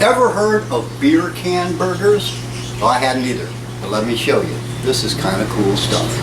Ever heard of beer can burgers? Well, I hadn't either, but let me show you. This is kind of cool stuff.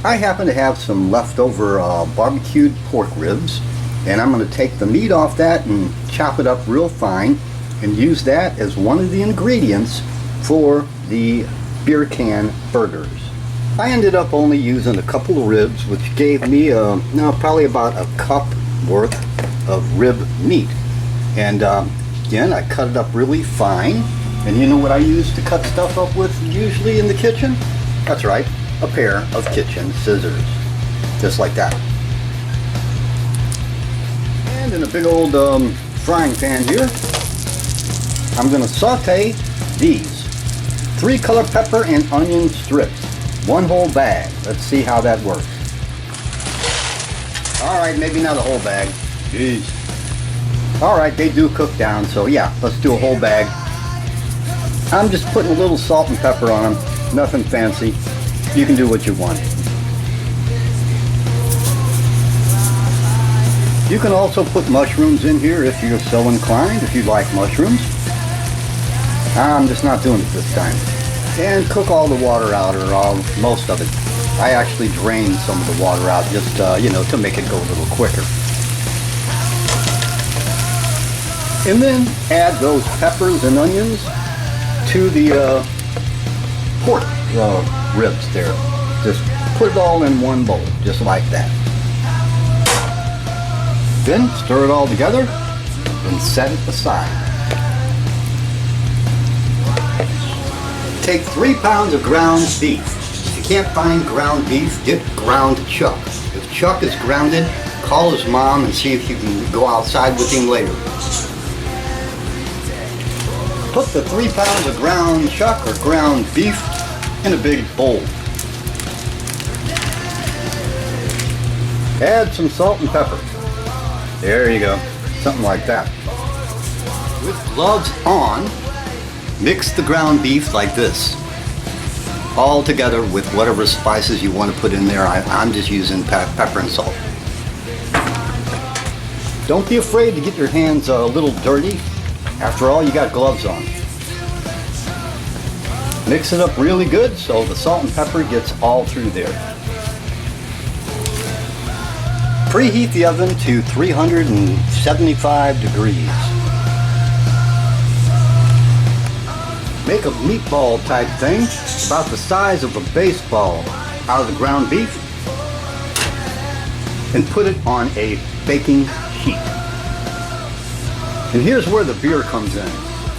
I happen to have some leftover barbecued pork ribs, and I'm going to take the meat off that and chop it up real fine and use that as one of the ingredients for the beer can burgers. I ended up only using a couple of ribs, which gave me probably about a cup worth of rib meat. And again, I cut it up really fine. And you know what I use to cut stuff up with usually in the kitchen? That's right, a pair of kitchen scissors. Just like that. And in a big old frying pan here, I'm going to saute these 3 color pepper and onion strips. 1 whole bag. Let's see how that works. Alright, maybe not a whole bag. Jeez. Alright, they do cook down, so yeah, let's do a whole bag. I'm just putting a little salt and pepper on them. Nothing fancy. You can do what you want. You can also put mushrooms in here if you're so inclined, if you like mushrooms. I'm just not doing it this time. And cook all the water out, or most of it. I actually drained some of the water out just, to make it go a little quicker. And then add those peppers and onions to the pork ribs there. Just put it all in one bowl, just like that. Then stir it all together and set it aside. Take 3 pounds of ground beef. If you can't find ground beef, get ground chuck. If Chuck is grounded, call his mom and see if you can go outside with him later. Put the 3 pounds of ground chuck or ground beef in a big bowl. Add some salt and pepper. There you go, something like that. With gloves on, mix the ground beef like this. All together with whatever spices you want to put in there. I'm just using pepper and salt. Don't be afraid to get your hands a little dirty. After all, you got gloves on. Mix it up really good so the salt and pepper gets all through there. Preheat the oven to 375 degrees. Make a meatball type thing about the size of a baseball out of the ground beef and put it on a baking sheet. And here's where the beer comes in.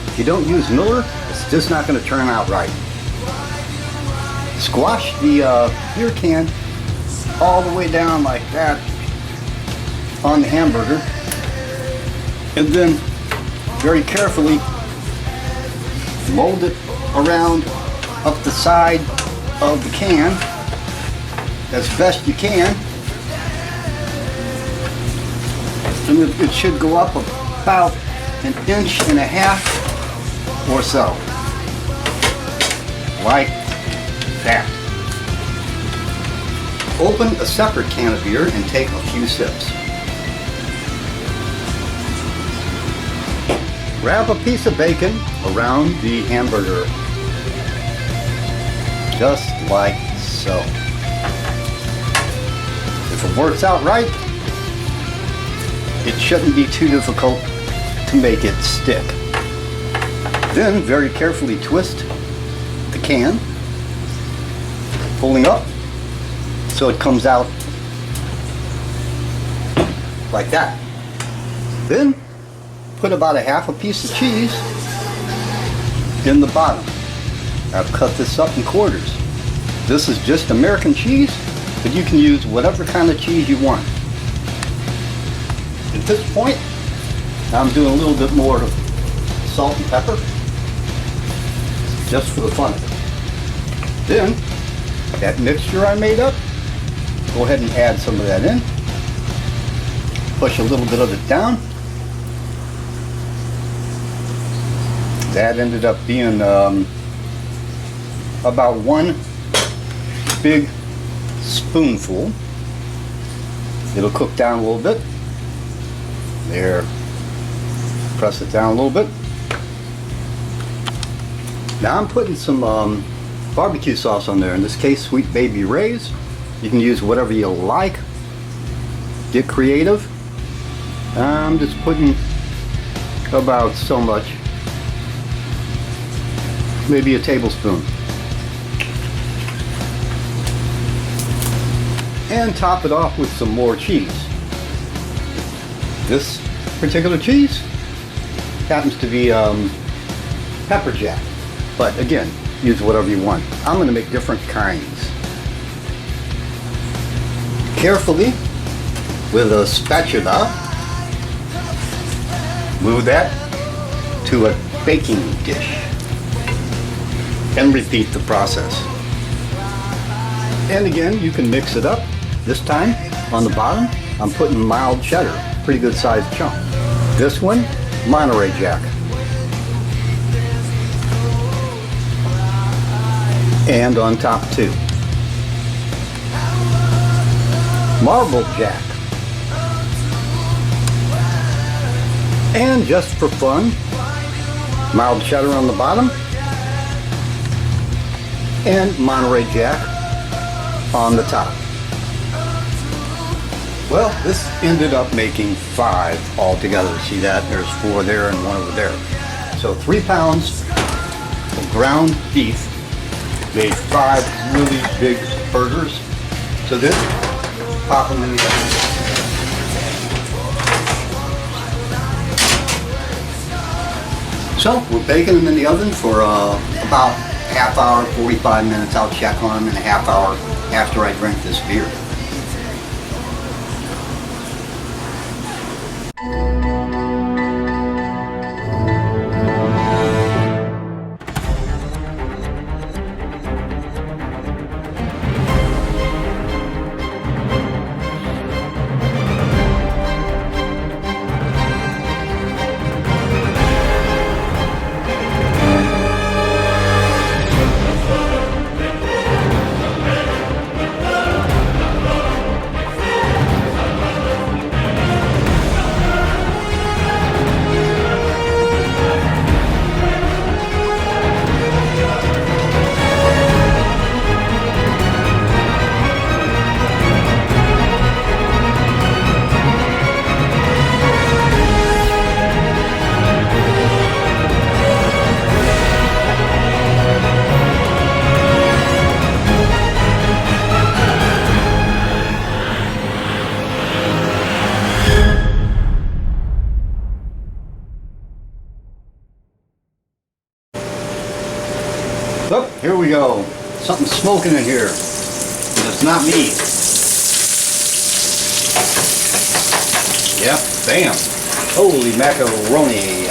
If you don't use Miller, it's just not going to turn out right. Squash the beer can all the way down like that on the hamburger, and then very carefully mold it around up the side of the can as best you can, and it should go up about 1.5 inches or so, like that. Open a separate can of beer and take a few sips. Wrap a piece of bacon around the hamburger, just like so. If it works out right, it shouldn't be too difficult to make it stick. Then very carefully twist the can, pulling up so it comes out like that. Then put about 1/2 piece of cheese in the bottom. I've cut this up in quarters. This is just American cheese, but you can use whatever kind of cheese you want. At this point, I'm doing a little bit more salt and pepper, just for the fun of it. Then, that mixture I made up, go ahead and add some of that in. push a little bit of it down. That ended up being about one big spoonful. It'll cook down a little bit. There. Press it down a little bit. Now I'm putting some barbecue sauce on there. In this case, Sweet Baby Ray's. You can use whatever you like. Get creative. I'm just putting about so much. Maybe a tablespoon. And top it off with some more cheese. This particular cheese happens to be pepper jack, but again, use whatever you want. I'm going to make different kinds. Carefully, with a spatula, move that to a baking dish and repeat the process. And again, you can mix it up. This time, on the bottom, I'm putting mild cheddar, pretty good sized chunk. This one, Monterey Jack. And on top too, Marble Jack. And just for fun, mild cheddar on the bottom and Monterey Jack on the top. Well, this ended up making 5 altogether. See that? There's 4 there and 1 over there. So 3 pounds of ground beef made 5 really big burgers. So this, pop them in the oven. So we're baking them in the oven for about half hour, 45 minutes. I'll check on them in a half hour after I drink this beer. Oh, here we go. Something smoking in here. And it's not me. Yep, bam. Holy macaroni,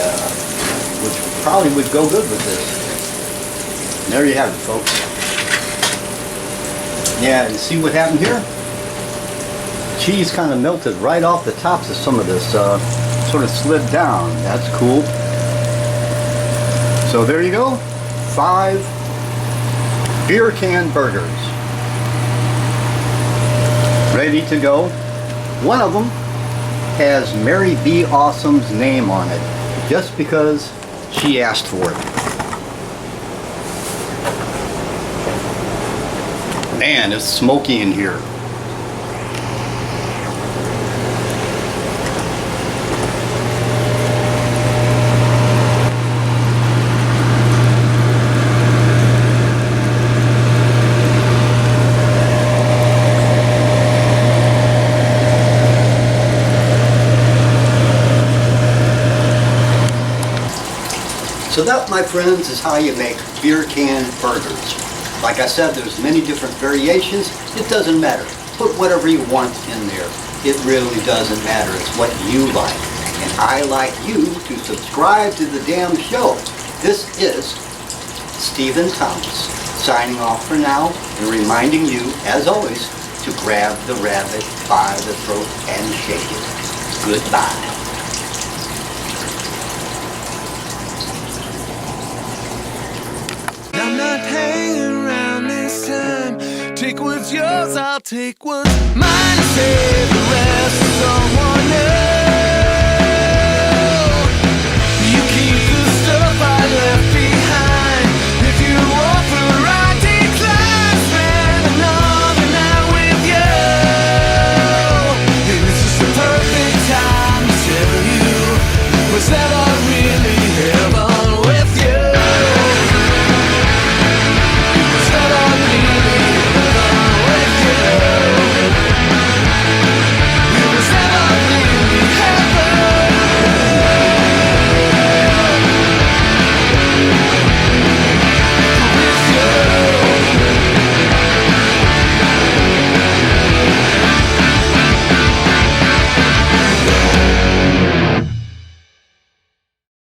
which probably would go good with this. And there you have it, folks. Yeah, you see what happened here? Cheese kind of melted right off the tops of some of this, sort of slid down. That's cool. So there you go. 5 beer can burgers. Ready to go. One of them has Mary B. Awesome's name on it, just because she asked for it. Man, it's smoky in here. So that, my friends, is how you make beer can burgers. Like I said, there's many different variations. It doesn't matter. Put whatever you want in there. It really doesn't matter. It's what you like. And I like you to subscribe to the damn show. This is Stephen Thomas, signing off for now and reminding you, as always, to grab the rabbit by the throat and shake it. Goodbye. I'm not hanging around this time. Take what's yours, I'll take what's mine and save the rest for someone else.